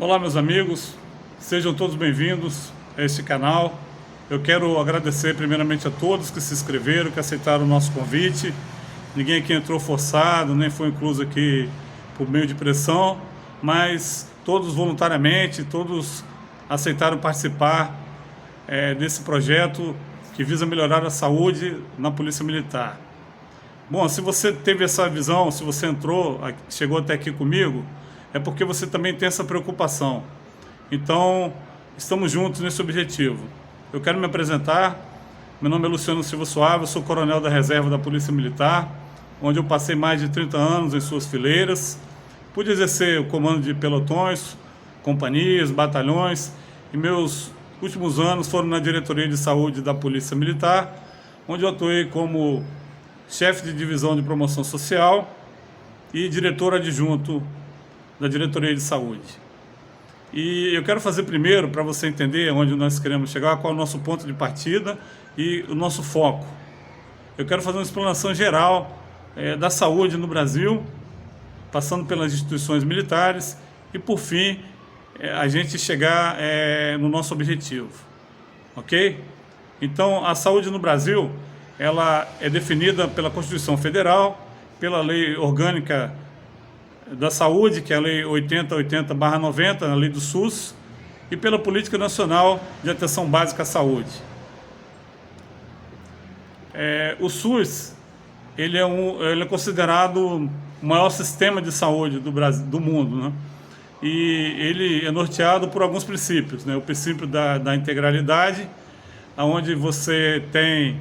Olá, meus amigos, sejam todos bem-vindos a este canal. Eu quero agradecer primeiramente a todos que se inscreveram, que aceitaram o nosso convite. Ninguém aqui entrou forçado, nem foi incluso aqui por meio de pressão, mas todos voluntariamente, todos aceitaram participar desse projeto que visa melhorar a saúde na Polícia Militar. Bom, se você teve essa visão, se você chegou até aqui comigo, é porque você também tem essa preocupação. Então, estamos juntos nesse objetivo. Eu quero me apresentar. Meu nome é Luciano Silva Suave, eu sou coronel da reserva da Polícia Militar, onde eu passei mais de 30 anos em suas fileiras. Pude exercer o comando de pelotões, companhias, batalhões, e meus últimos anos foram na Diretoria de Saúde da Polícia Militar, onde eu atuei como chefe de divisão de promoção social e diretor adjunto da Diretoria de Saúde. E eu quero fazer primeiro, para você entender onde nós queremos chegar, qual é o nosso ponto de partida e o nosso foco. Eu quero fazer uma explanação geral da saúde no Brasil, passando pelas instituições militares e, por fim, a gente chegar no nosso objetivo. Ok? Então, a saúde no Brasil, ela é definida pela Constituição Federal, pela Lei Orgânica da Saúde, que é a Lei 8080/90, a Lei do SUS, e pela Política Nacional de Atenção Básica à Saúde. O SUS, ele é considerado o maior sistema de saúde do mundo, né? E ele é norteado por alguns princípios, né? O princípio da integralidade, onde você tem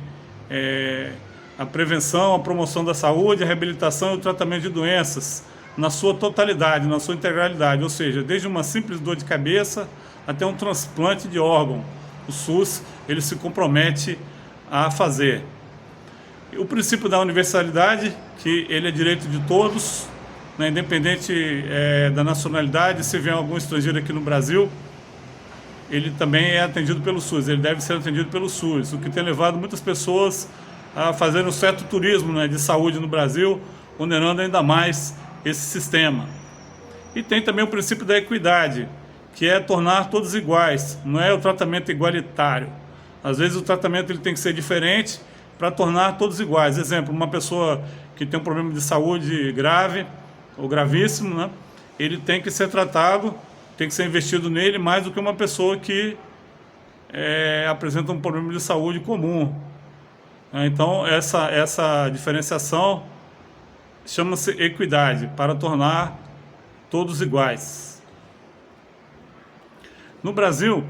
a prevenção, a promoção da saúde, a reabilitação e o tratamento de doenças na sua totalidade, na sua integralidade, ou seja, desde uma simples dor de cabeça até um transplante de órgão. O SUS, ele se compromete a fazer. O princípio da universalidade, que ele é direito de todos, né, independente da nacionalidade. Se vier algum estrangeiro aqui no Brasil, ele também é atendido pelo SUS, ele deve ser atendido pelo SUS, o que tem levado muitas pessoas a fazer um certo turismo, né, de saúde no Brasil, onerando ainda mais esse sistema. E tem também o princípio da equidade, que é tornar todos iguais, não é o tratamento igualitário. Às vezes o tratamento ele tem que ser diferente para tornar todos iguais. Exemplo, uma pessoa que tem um problema de saúde grave ou gravíssimo, né, ele tem que ser tratado, tem que ser investido nele mais do que uma pessoa que apresenta um problema de saúde comum. Então, essa diferenciação chama-se equidade, para tornar todos iguais. No Brasil,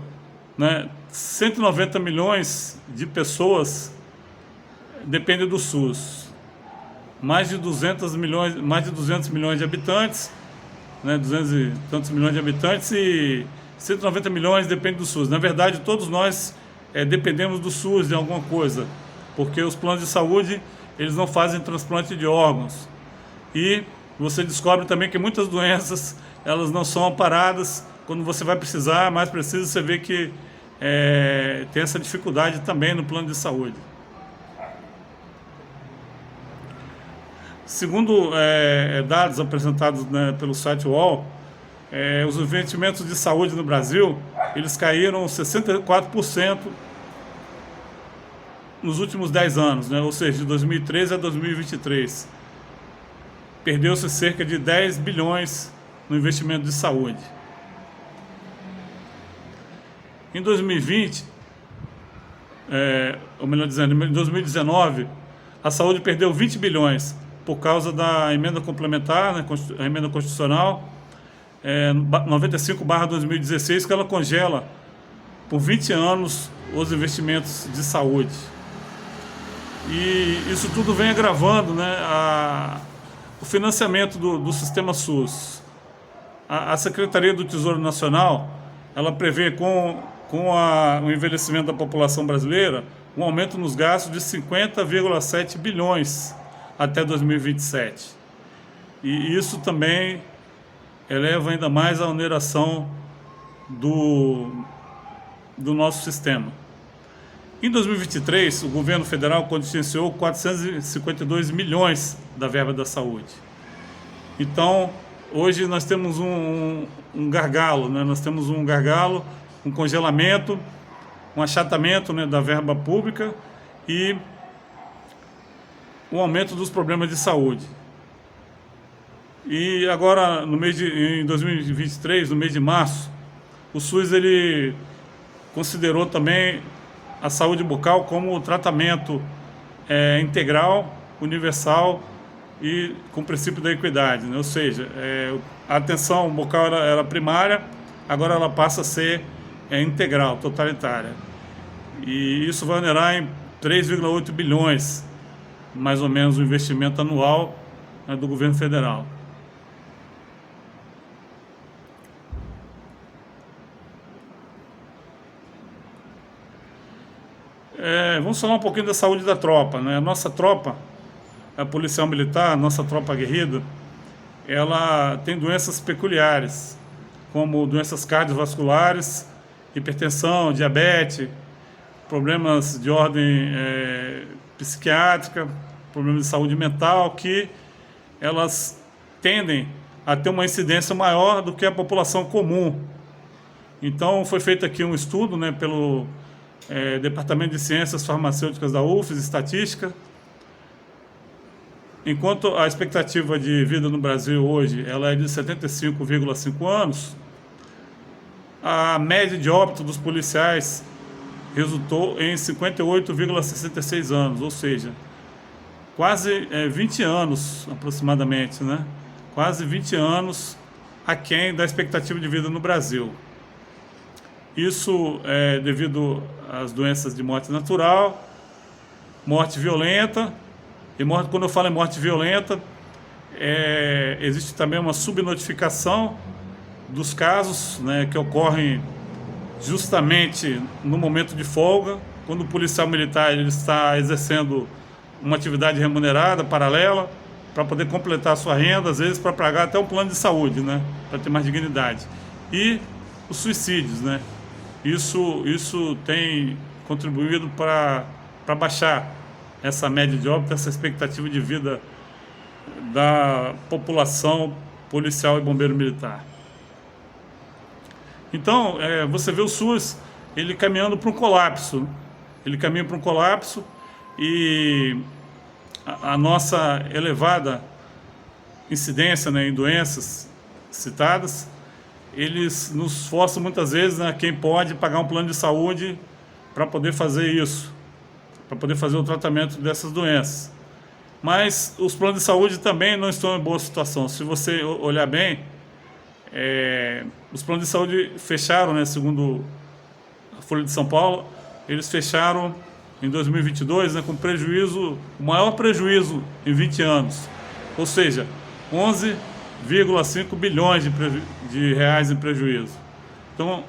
né, 190 milhões de pessoas dependem do SUS. Mais de 200 milhões de habitantes, né, 200 e tantos milhões de habitantes, e 190 milhões dependem do SUS. Na verdade, todos nós dependemos do SUS de alguma coisa, porque os planos de saúde, eles não fazem transplante de órgãos. E você descobre também que muitas doenças, elas não são amparadas. Quando você vai precisar, mais preciso, você vê que tem essa dificuldade também no plano de saúde. Segundo dados apresentados, né, pelo site UOL, os investimentos de saúde no Brasil, eles caíram 64% nos últimos 10 anos, né, ou seja, de 2013 a 2023. Perdeu-se cerca de 10 bilhões no investimento de saúde. Em 2020, ou melhor dizendo, em 2019, a saúde perdeu 20 bilhões por causa da emenda complementar, né, a emenda constitucional 95/2016, que ela congela por 20 anos os investimentos de saúde. E isso tudo vem agravando, né, o financiamento do sistema SUS. A Secretaria do Tesouro Nacional, ela prevê com o envelhecimento da população brasileira, um aumento nos gastos de 50,7 bilhões até 2027. E isso também eleva ainda mais a oneração do nosso sistema. Em 2023, o governo federal contingenciou 452 milhões da verba da saúde. Então, hoje nós temos um gargalo, né? Nós temos um gargalo, um congelamento, um achatamento, né, da verba pública e o aumento dos problemas de saúde. E agora, em 2023, no mês de março, o SUS ele considerou também a saúde bucal como tratamento integral, universal e com o princípio da equidade, né? Ou seja, a atenção bucal era primária, agora ela passa a ser integral, totalitária. E isso vai onerar em 3,8 bilhões, mais ou menos, o investimento anual, né, do governo federal. Vamos falar um pouquinho da saúde da tropa, né? A nossa tropa, a policial militar, a nossa tropa aguerrida, ela tem doenças peculiares, como doenças cardiovasculares, hipertensão, diabetes, problemas de ordem psiquiátrica, problemas de saúde mental, que elas tendem a ter uma incidência maior do que a população comum. Então foi feito aqui um estudo, né, pelo Departamento de Ciências Farmacêuticas da UFES, Estatística. Enquanto a expectativa de vida no Brasil hoje ela é de 75,5 anos, a média de óbito dos policiais resultou em 58,66 anos, ou seja, quase 20 anos aproximadamente, né? Quase 20 anos aquém da expectativa de vida no Brasil. Isso é devido às doenças de morte natural, morte violenta, e quando eu falo em morte violenta, existe também uma subnotificação dos casos, né, que ocorrem justamente no momento de folga, quando o policial militar ele está exercendo uma atividade remunerada, paralela, para poder completar a sua renda, às vezes para pagar até um plano de saúde, né, para ter mais dignidade. E os suicídios, né? Isso tem contribuído para baixar essa média de óbito, essa expectativa de vida da população policial e bombeiro militar. Então, você vê o SUS ele caminhando para um colapso. Ele caminha para um colapso e a nossa elevada incidência, né, em doenças citadas, eles nos forçam muitas vezes, né, quem pode pagar um plano de saúde para poder fazer isso, para poder fazer o tratamento dessas doenças. Mas os planos de saúde também não estão em boa situação. Se você olhar bem, os planos de saúde fecharam, né, segundo a Folha de São Paulo, eles fecharam em 2022, né, com prejuízo, o maior prejuízo em 20 anos. Ou seja, 11,5 bilhões de reais em prejuízo. Então,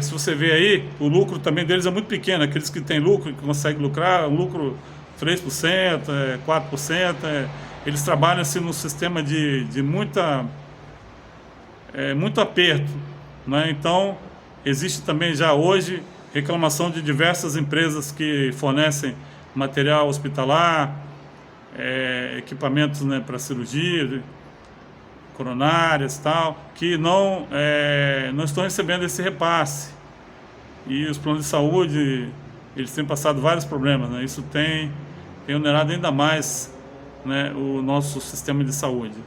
se você vê aí, o lucro também deles é muito pequeno. Aqueles que têm lucro, que conseguem lucrar, um lucro 3%, 4%. Eles trabalham assim num sistema de muito aperto, né? Então, existe também já hoje reclamação de diversas empresas que fornecem material hospitalar, equipamentos, né, para cirurgia, coronárias e tal, que não estão recebendo esse repasse. E os planos de saúde, eles têm passado vários problemas, né? Isso tem onerado ainda mais, né, o nosso sistema de saúde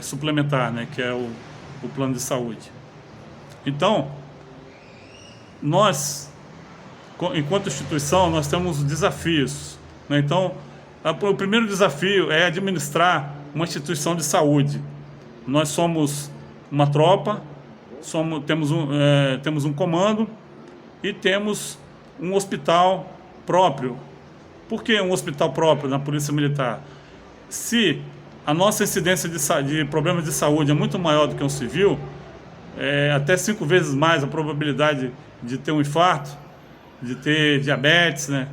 suplementar, né, que é o plano de saúde. Então, nós, enquanto instituição, nós temos desafios, né? Então, o primeiro desafio é administrar uma instituição de saúde. Nós somos uma tropa, temos um comando e temos um hospital próprio. Por que um hospital próprio na Polícia Militar? Se a nossa incidência de problemas de saúde é muito maior do que um civil, até 5 vezes mais a probabilidade de ter um infarto, de ter diabetes, né,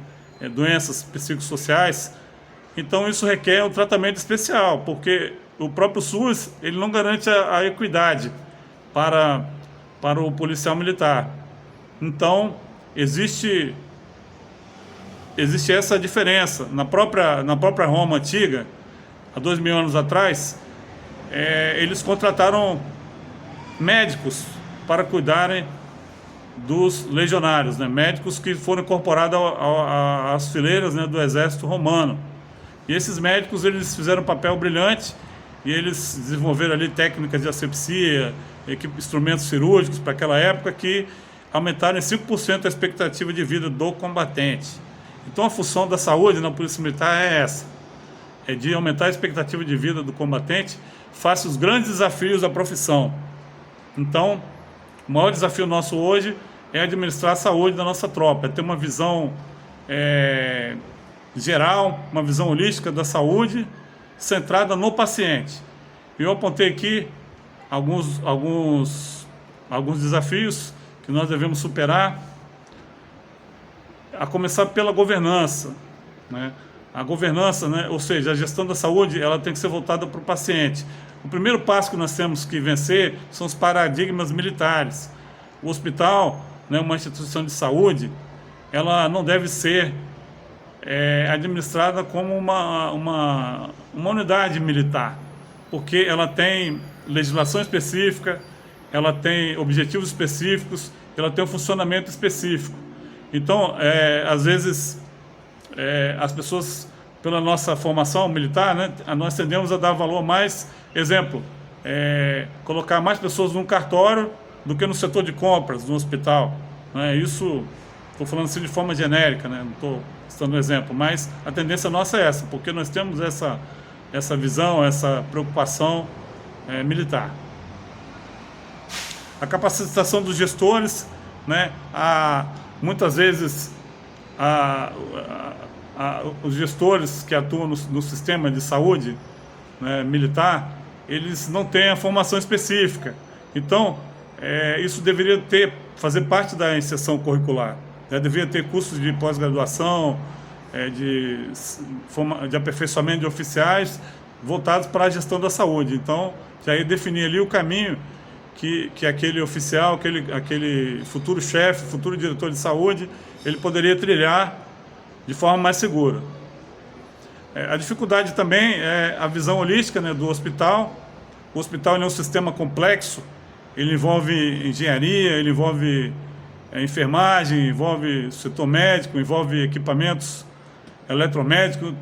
doenças psicossociais. Então isso requer um tratamento especial, porque o próprio SUS ele não garante a equidade para o policial militar. Então existe essa diferença. Na própria Roma antiga, há 2000 anos atrás, eles contrataram médicos para cuidarem dos legionários, né? Médicos que foram incorporados às fileiras, né, do exército romano. E esses médicos, eles fizeram um papel brilhante e eles desenvolveram ali técnicas de asepsia, instrumentos cirúrgicos para aquela época que aumentaram em 5% a expectativa de vida do combatente. Então a função da saúde na Polícia Militar é essa, é de aumentar a expectativa de vida do combatente face aos grandes desafios da profissão. Então, o maior desafio nosso hoje é administrar a saúde da nossa tropa, é ter uma visão geral, uma visão holística da saúde, centrada no paciente. Eu apontei aqui alguns desafios que nós devemos superar, a começar pela governança, né? A governança, né? Ou seja, a gestão da saúde, ela tem que ser voltada para o paciente. O primeiro passo que nós temos que vencer são os paradigmas militares. O hospital, né, uma instituição de saúde, ela não deve ser administrada como uma unidade militar, porque ela tem legislação específica, ela tem objetivos específicos, ela tem um funcionamento específico. Então, às vezes, as pessoas, pela nossa formação militar, né, nós tendemos a dar valor mais, exemplo, colocar mais pessoas num cartório do que no setor de compras do hospital, né? Isso, estou falando assim de forma genérica, né? Não estou citando um exemplo, mas a tendência nossa é essa, porque nós temos essa visão, essa preocupação militar. A capacitação dos gestores, né? Muitas vezes os gestores que atuam no sistema de saúde, né, militar, eles não têm a formação específica. Então, isso deveria fazer parte da inserção curricular. Deveria ter cursos de pós-graduação, de aperfeiçoamento de oficiais voltados para a gestão da saúde. Então, já ia definir ali o caminho que aquele oficial, aquele futuro chefe, futuro diretor de saúde, ele poderia trilhar de forma mais segura. A dificuldade também é a visão holística, né, do hospital. O hospital é um sistema complexo, ele envolve engenharia, ele envolve enfermagem, envolve setor médico, envolve equipamentos eletromédicos,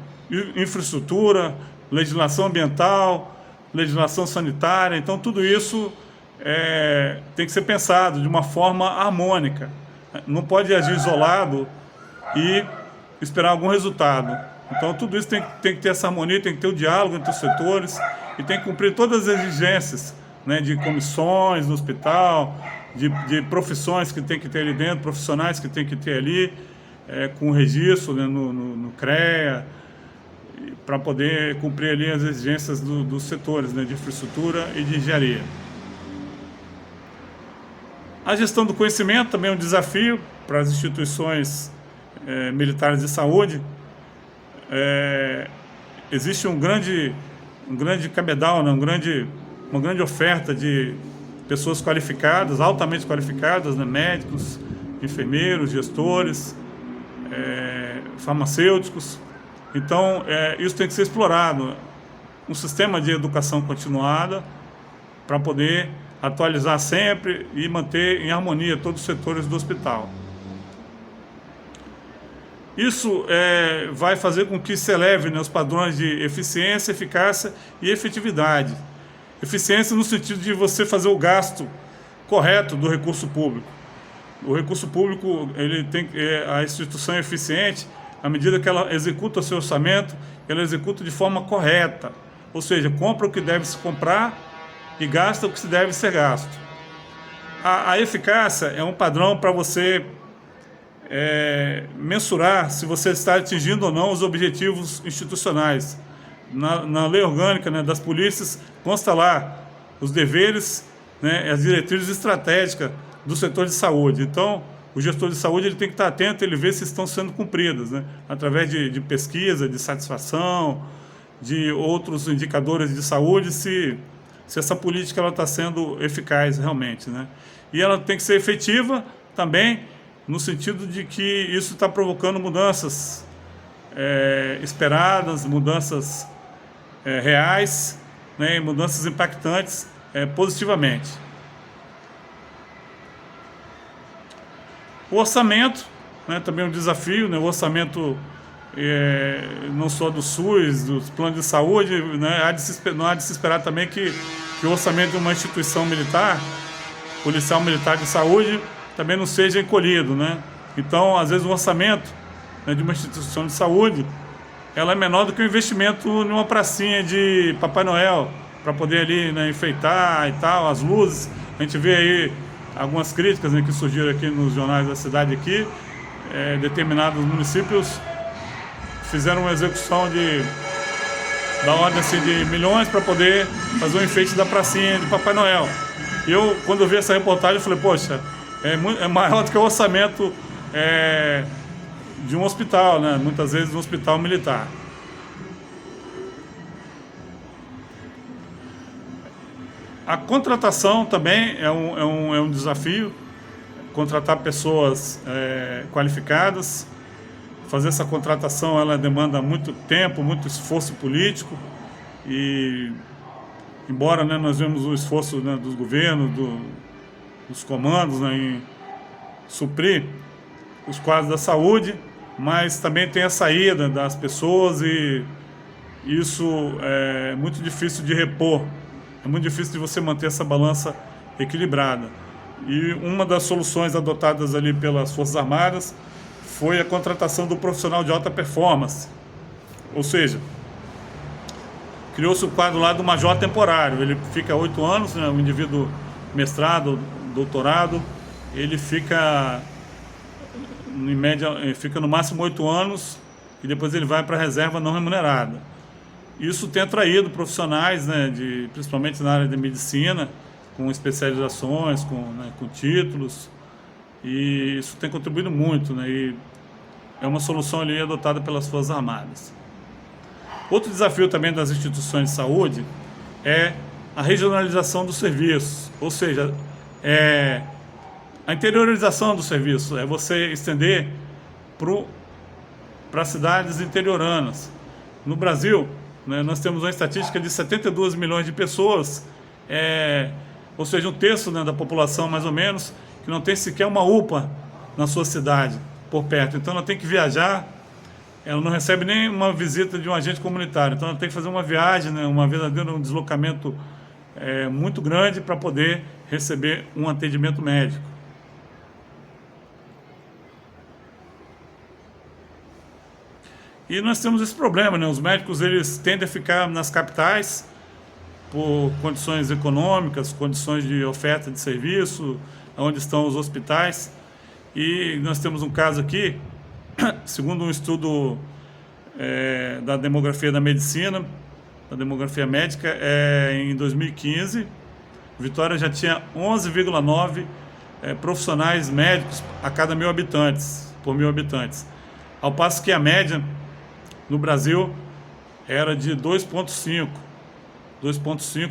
infraestrutura, legislação ambiental, legislação sanitária. Então, tudo isso tem que ser pensado de uma forma harmônica. Não pode agir isolado e esperar algum resultado. Então, tudo isso tem que ter essa harmonia, tem que ter o diálogo entre os setores e tem que cumprir todas as exigências, né, de comissões no hospital, de profissões que tem que ter ali dentro, profissionais que tem que ter ali, com registro, né, no CREA, para poder cumprir ali as exigências dos setores, né, de infraestrutura e de engenharia. A gestão do conhecimento também é um desafio para as instituições militares de saúde. Existe um grande cabedal, né, uma grande oferta de pessoas qualificadas, altamente qualificadas, né, médicos, enfermeiros, gestores, farmacêuticos. Então, isso tem que ser explorado. Um sistema de educação continuada para poder atualizar sempre e manter em harmonia todos os setores do hospital. Isso vai fazer com que se eleve, né, os padrões de eficiência, eficácia e efetividade. Eficiência no sentido de você fazer o gasto correto do recurso público. O recurso público, a instituição é eficiente à medida que ela executa o seu orçamento, ela executa de forma correta. Ou seja, compra o que deve se comprar e gasta o que se deve ser gasto. A eficácia é um padrão para você mensurar se você está atingindo ou não os objetivos institucionais. Na lei orgânica, né, das polícias, consta lá os deveres, né, as diretrizes estratégicas do setor de saúde. Então, o gestor de saúde ele tem que estar atento, ele ver se estão sendo cumpridas, né, através de pesquisa, de satisfação, de outros indicadores de saúde, se essa política está sendo eficaz realmente, né? E ela tem que ser efetiva também, no sentido de que isso está provocando mudanças esperadas, mudanças reais, né, e mudanças impactantes positivamente. O orçamento, né, também é um desafio, né, o orçamento não só do SUS, dos planos de saúde, né, não há de se esperar também que o orçamento de uma instituição militar, policial militar de saúde, também não seja encolhido, né? Então, às vezes o orçamento, né, de uma instituição de saúde, ela é menor do que o investimento numa pracinha de Papai Noel, para poder ali, né, enfeitar e tal, as luzes. A gente vê aí algumas críticas, né, que surgiram aqui nos jornais da cidade aqui, determinados municípios fizeram uma execução da ordem assim, de milhões para poder fazer o enfeite da pracinha de Papai Noel. E eu, quando eu vi essa reportagem, eu falei, poxa, é maior do que o orçamento de um hospital, né? Muitas vezes um hospital militar. A contratação também é um desafio, contratar pessoas qualificadas. Fazer essa contratação, ela demanda muito tempo, muito esforço político, e embora, né, nós vemos o esforço, né, dos governos, dos comandos, né, em suprir os quadros da saúde, mas também tem a saída das pessoas, e isso é muito difícil de repor, é muito difícil de você manter essa balança equilibrada. E uma das soluções adotadas ali pelas Forças Armadas foi a contratação do profissional de alta performance. Ou seja, criou-se o quadro lá do major temporário. Ele fica 8 anos, né, um indivíduo mestrado, doutorado, ele fica, em média, fica no máximo 8 anos, e depois ele vai para a reserva não remunerada. Isso tem atraído profissionais, né, principalmente na área de medicina, com especializações, com títulos, e isso tem contribuído muito, né, e é uma solução ali adotada pelas Forças Armadas. Outro desafio também das instituições de saúde é a regionalização dos serviços, ou seja, a interiorização do serviço, é você estender para cidades interioranas. No Brasil, né, nós temos uma estatística de 72 milhões de pessoas, ou seja, 1/3, né, da população mais ou menos, que não tem sequer uma UPA na sua cidade, por perto. Então ela tem que viajar, ela não recebe nem uma visita de um agente comunitário, então ela tem que fazer uma viagem, né, um deslocamento muito grande para poder receber um atendimento médico. E nós temos esse problema, né? Os médicos, eles tendem a ficar nas capitais por condições econômicas, condições de oferta de serviço, onde estão os hospitais. E nós temos um caso aqui, segundo um estudo da demografia da medicina, da demografia médica, em 2015, Vitória já tinha 11,9 profissionais médicos a cada 1.000 habitantes, por 1.000 habitantes. Ao passo que a média no Brasil era de 2,5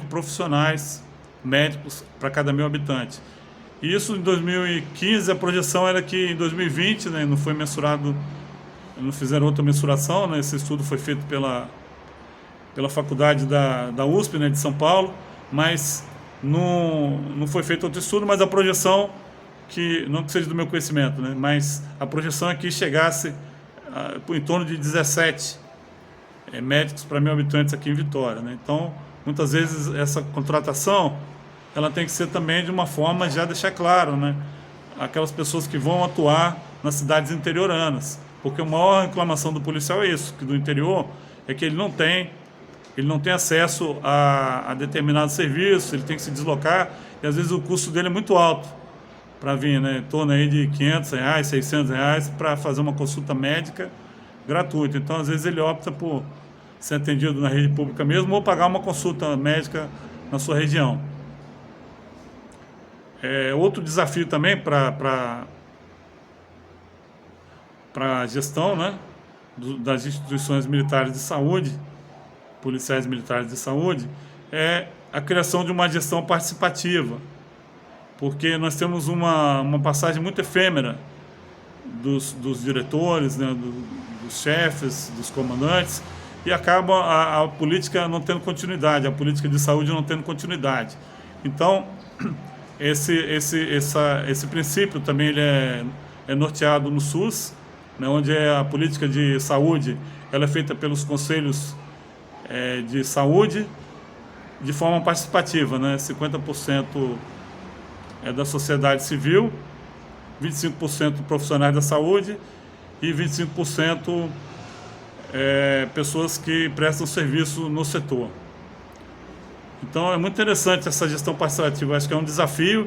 profissionais médicos para cada 1.000 habitantes. E isso em 2015, a projeção era que em 2020, né, não foi mensurado, não fizeram outra mensuração, né, esse estudo foi feito pela faculdade da USP, né, de São Paulo, mas não foi feito outro estudo, mas a projeção, não que seja do meu conhecimento, né, mas a projeção é que chegasse em torno de 17 médicos para 1.000 habitantes aqui em Vitória, né. Então, muitas vezes essa contratação, ela tem que ser também de uma forma já deixar claro, né, aquelas pessoas que vão atuar nas cidades interioranas, porque a maior reclamação do policial é isso, que do interior é que ele não tem acesso a determinado serviço, ele tem que se deslocar, e às vezes o custo dele é muito alto para vir, né, em torno aí de R$500, R$600 para fazer uma consulta médica gratuita. Então, às vezes ele opta por ser atendido na rede pública mesmo, ou pagar uma consulta médica na sua região. Outro desafio também para a gestão, né, das instituições militares de saúde, policiais militares de saúde, é a criação de uma gestão participativa, porque nós temos uma passagem muito efêmera dos diretores, né, dos chefes, dos comandantes, e acaba a política não tendo continuidade, a política de saúde não tendo continuidade. Então, esse princípio também ele é norteado no SUS, né, onde a política de saúde ela é feita pelos conselhos de saúde de forma participativa, né, 50% é da sociedade civil, 25% profissionais da saúde e 25% pessoas que prestam serviço no setor. Então é muito interessante essa gestão participativa. Acho que é um desafio,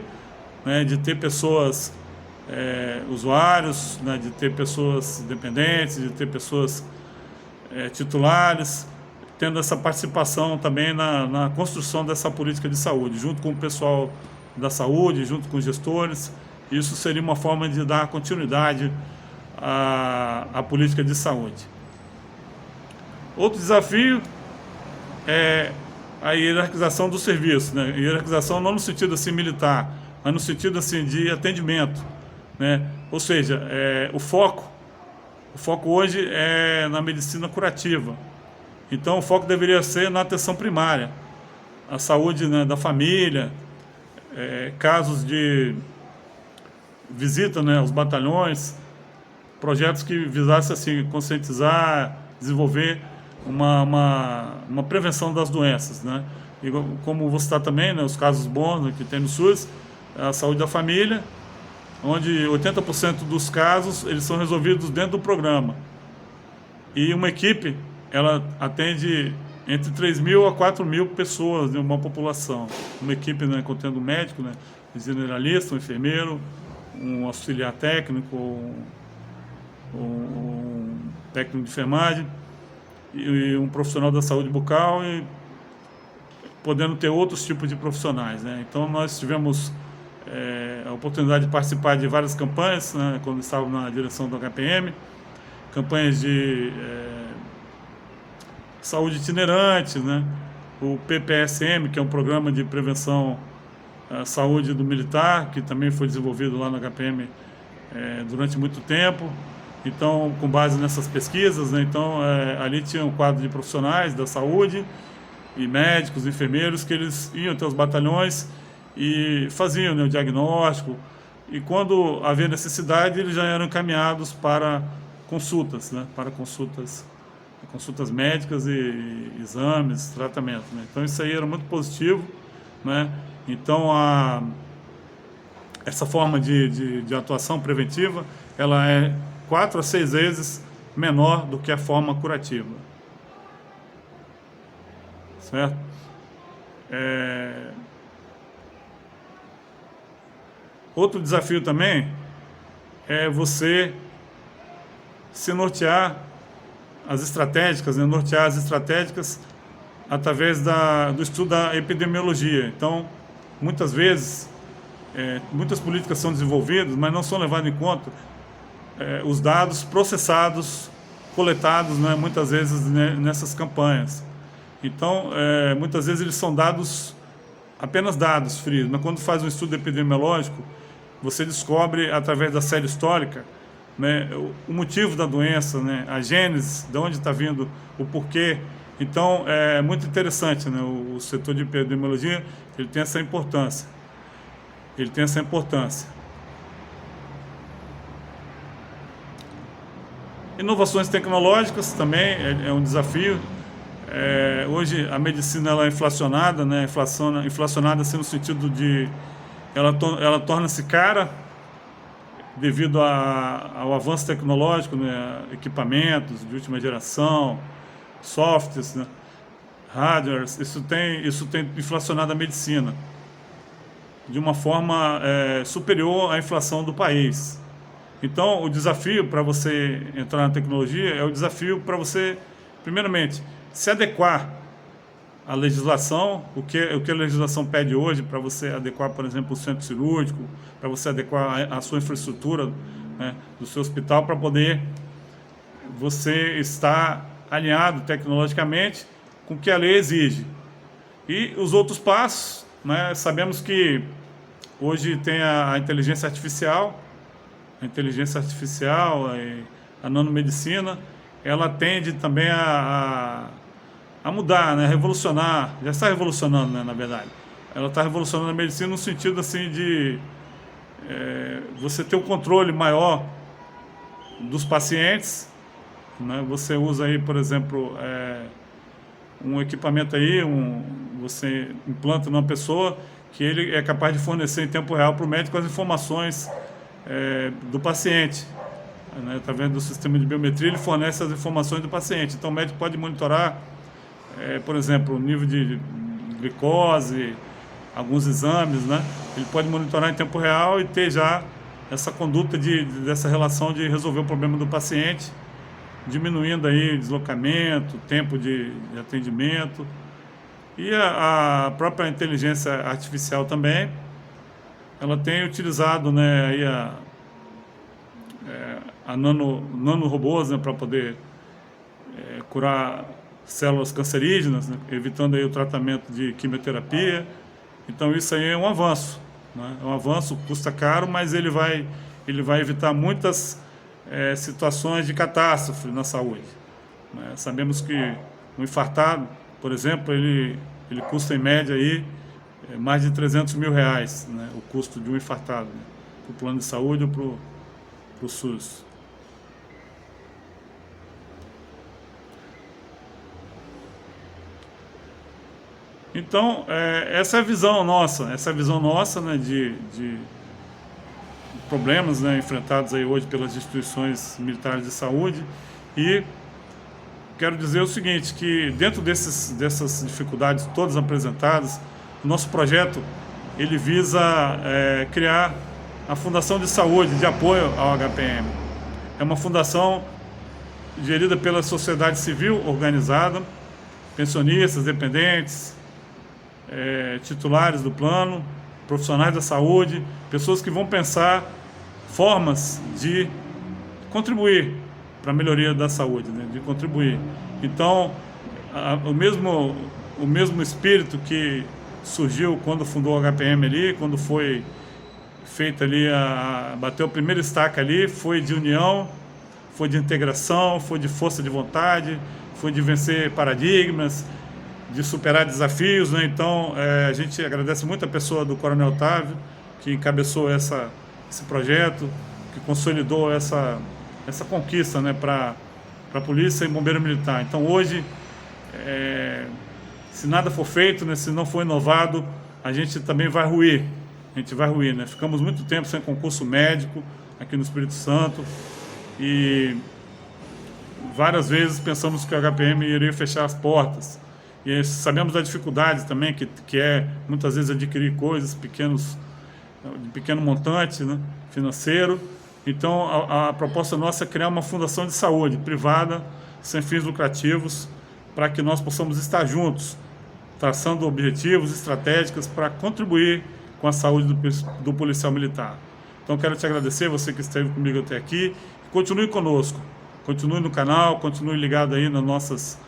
né, de ter pessoas usuários, né, de ter pessoas dependentes, de ter pessoas titulares, tendo essa participação também na construção dessa política de saúde, junto com o pessoal da saúde, junto com os gestores. Isso seria uma forma de dar continuidade à política de saúde. Outro desafio é a hierarquização do serviço, né? Hierarquização não no sentido assim militar, mas no sentido assim de atendimento, né? Ou seja, o foco hoje é na medicina curativa. Então o foco deveria ser na atenção primária, a saúde, né, da família, casos de visita, né, aos batalhões, projetos que visassem assim conscientizar, desenvolver uma prevenção das doenças, né? E como vou citar também, né, os casos bons, né, que tem no SUS, a saúde da família, onde 80% dos casos eles são resolvidos dentro do programa. E uma equipe, ela atende entre 3.000 a 4.000 pessoas de uma população. Uma equipe, né, contendo um médico, né, um generalista, um enfermeiro, um auxiliar técnico, um técnico de enfermagem, e um profissional da saúde bucal, e podendo ter outros tipos de profissionais, né? Então nós tivemos a oportunidade de participar de várias campanhas, né, quando estava na direção do HPM, campanhas de saúde itinerante, né? O PPSM, que é um programa de prevenção à saúde do militar, que também foi desenvolvido lá no HPM durante muito tempo. Então, com base nessas pesquisas, né, então, ali tinha um quadro de profissionais da saúde e médicos, enfermeiros, que eles iam até os batalhões e faziam, né, o diagnóstico. E quando havia necessidade, eles já eram encaminhados para consultas, né, para consultas médicas e exames, tratamento, né. Então, isso aí era muito positivo, né. Então, essa forma de atuação preventiva, ela é 4 a 6 vezes menor do que a forma curativa. Certo? Outro desafio também é você se nortear as estratégicas, né? Nortear as estratégicas através do estudo da epidemiologia. Então, muitas vezes, muitas políticas são desenvolvidas, mas não são levadas em conta os dados processados, coletados, né, muitas vezes, né, nessas campanhas. Então, muitas vezes eles são apenas dados frios, mas quando faz um estudo epidemiológico, você descobre, através da série histórica, né, o motivo da doença, né, a gênese, de onde está vindo, o porquê. Então, é muito interessante, né, o setor de epidemiologia, ele tem essa importância. Inovações tecnológicas também é um desafio. Hoje a medicina ela é inflacionada, né? Inflacionada assim, no sentido de ela torna-se cara devido ao avanço tecnológico, né? Equipamentos de última geração, softwares, né? Hardwares. Isso tem inflacionado a medicina de uma forma superior à inflação do país. Então, o desafio para você entrar na tecnologia é o desafio para você, primeiramente, se adequar à legislação, o que a legislação pede hoje, para você adequar, por exemplo, o centro cirúrgico, para você adequar a sua infraestrutura, né, do seu hospital, para poder você estar alinhado tecnologicamente com o que a lei exige. E os outros passos, né, sabemos que hoje tem a inteligência artificial, a nanomedicina, ela tende também a mudar, né, revolucionar, já está revolucionando, né, na verdade. Ela está revolucionando a medicina no sentido assim de você ter um controle maior dos pacientes, né? Você usa aí, por exemplo, um equipamento aí, você implanta numa pessoa que ele é capaz de fornecer em tempo real para o médico as informações do paciente. Através do sistema de biometria, ele fornece as informações do paciente. Então, o médico pode monitorar, por exemplo, o nível de glicose, alguns exames, né? Ele pode monitorar em tempo real e ter já essa conduta dessa relação de resolver o problema do paciente, diminuindo aí deslocamento, tempo de atendimento. E a própria inteligência artificial também, ela tem utilizado, né, aí a nanorobôs, né, para poder curar células cancerígenas, né, evitando aí o tratamento de quimioterapia. Então isso aí é um avanço, né? É um avanço, custa caro, mas ele vai evitar muitas situações de catástrofe na saúde, né? Sabemos que um infartado, por exemplo, ele custa em média aí mais de R$300 mil, né? O custo de um infartado, né? Para o plano de saúde ou para o SUS. Então, essa é a visão nossa, né, de problemas, né, enfrentados aí hoje pelas instituições militares de saúde. E quero dizer o seguinte, que dentro dessas dificuldades todas apresentadas, o nosso projeto ele visa criar a Fundação de Saúde de apoio ao HPM. É uma fundação gerida pela sociedade civil organizada, pensionistas, dependentes, titulares do plano, profissionais da saúde, pessoas que vão pensar formas de contribuir para a melhoria da saúde, né? De contribuir. Então, o mesmo espírito que surgiu quando fundou o HPM ali, quando foi feita ali, bateu o primeiro estaca ali, foi de união, foi de integração, foi de força de vontade, foi de vencer paradigmas, de superar desafios, né? Então, a gente agradece muito a pessoa do Coronel Otávio, que encabeçou esse projeto, que consolidou essa conquista, né, para a Polícia e Bombeiro Militar. Então, hoje, se nada for feito, né, se não for inovado, a gente também vai ruir. A gente vai ruir, né? Ficamos muito tempo sem concurso médico aqui no Espírito Santo e várias vezes pensamos que o HPM iria fechar as portas. E sabemos da dificuldade também que é muitas vezes adquirir coisas de pequeno montante, né, financeiro. Então a proposta nossa é criar uma fundação de saúde privada, sem fins lucrativos, para que nós possamos estar juntos, traçando objetivos estratégicos para contribuir com a saúde do policial militar. Então quero te agradecer, você que esteve comigo até aqui. Continue conosco, continue no canal, continue ligado aí nas nossas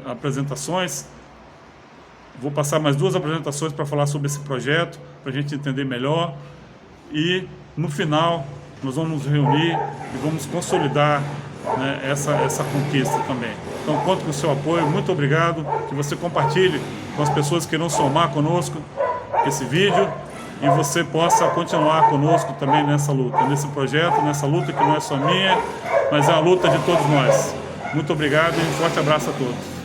apresentações. Vou passar mais 2 apresentações para falar sobre esse projeto, para a gente entender melhor. E no final nós vamos nos reunir e vamos consolidar, né, essa conquista também. Então conto com o seu apoio, muito obrigado, que você compartilhe com as pessoas que irão somar conosco esse vídeo e você possa continuar conosco também nessa luta, nesse projeto, nessa luta que não é só minha, mas é a luta de todos nós. Muito obrigado e um forte abraço a todos.